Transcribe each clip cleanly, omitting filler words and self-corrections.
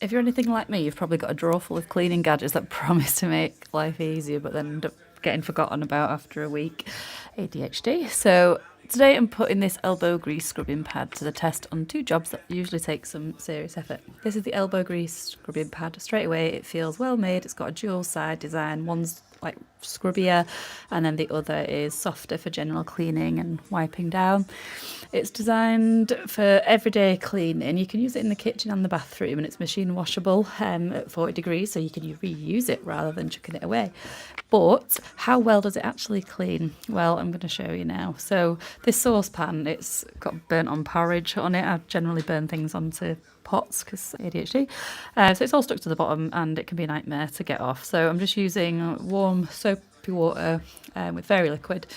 If you're anything like me, you've probably got a drawer full of cleaning gadgets that promise to make life easier, but then end up getting forgotten about after a week. ADHD. So today I'm putting this elbow grease scrubbing pad to the test on 2 jobs that usually take some serious effort. This is the elbow grease scrubbing pad. Straight away it feels well made. It's got a dual side design. One's like scrubbier and then the other is softer for general cleaning and wiping down. It's designed for everyday cleaning. You can use it in the kitchen and the bathroom, and it's machine washable at 40 degrees, so you can reuse it rather than chucking it away. But how well does it actually clean? Well, I'm going to show you now. So this saucepan, it's got burnt on porridge on it. I generally burn things onto pots because ADHD. So it's all stuck to the bottom and it can be a nightmare to get off. So I'm just using warm soapy water with very liquid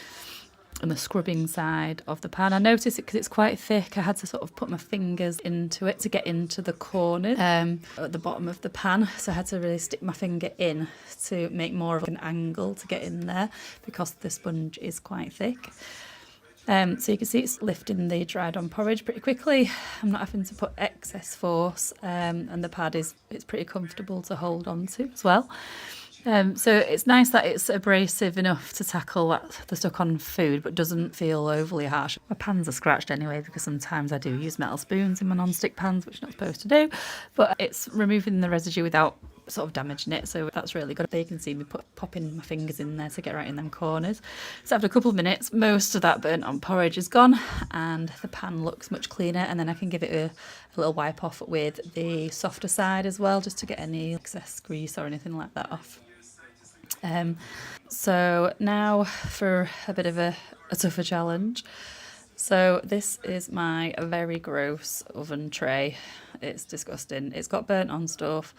on the scrubbing side of the pan. I noticed it because it's quite thick. I had to sort of put my fingers into it to get into the corners at the bottom of the pan. So I had to really stick my finger in to make more of an angle to get in there because the sponge is quite thick. So you can see it's lifting the dried on porridge pretty quickly. I'm not having to put excess force and the pad it's pretty comfortable to hold on to as well. So it's nice that it's abrasive enough to tackle the stuck on food but doesn't feel overly harsh. My pans are scratched anyway because sometimes I do use metal spoons in my non-stick pans, which you're not supposed to do, but it's removing the residue without sort of damaging it, so that's really good. You can see me popping my fingers in there to get right in them corners. So after a couple of minutes, most of that burnt on porridge is gone and the pan looks much cleaner, and then I can give it a little wipe off with the softer side as well, just to get any excess grease or anything like that off. So now for a bit of a tougher challenge. So this is my very gross oven tray. It's disgusting. It's got burnt on stuff.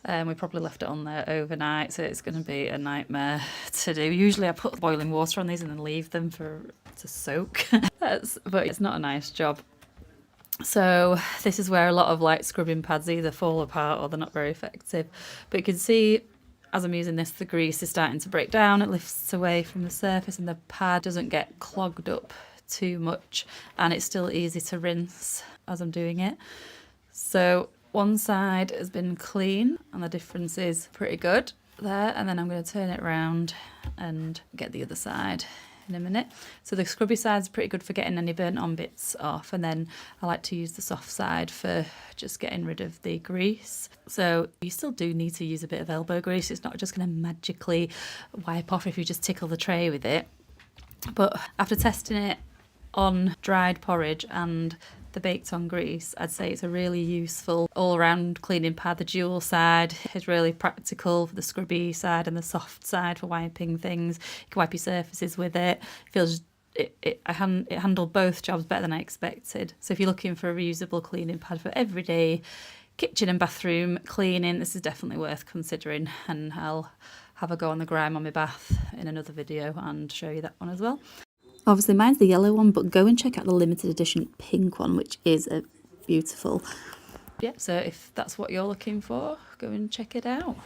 We probably left it on there overnight, so it's going to be a nightmare to do. Usually I put boiling water on these and then leave them to soak. But it's not a nice job. So this is where a lot of like scrubbing pads either fall apart or they're not very effective. But you can see as I'm using this, the grease is starting to break down. It lifts away from the surface and the pad doesn't get clogged up too much, and it's still easy to rinse as I'm doing it. So one side has been clean and the difference is pretty good there, and then I'm going to turn it around and get the other side in a minute. So the scrubby side's pretty good for getting any burnt on bits off, and then I like to use the soft side for just getting rid of the grease. So you still do need to use a bit of elbow grease. It's not just going to magically wipe off if you just tickle the tray with it. But after testing it on dried porridge and the baked on grease, I'd say it's a really useful all-round cleaning pad. The dual side is really practical for the scrubby side and the soft side for wiping things. You can wipe your surfaces with it. It handled both jobs better than I expected. So if you're looking for a reusable cleaning pad for everyday kitchen and bathroom cleaning, this is definitely worth considering, and I'll have a go on the grime on my bath in another video and show you that one as well. Obviously mine's the yellow one, but go and check out the limited edition pink one, which is beautiful. Yeah, so if that's what you're looking for, go and check it out.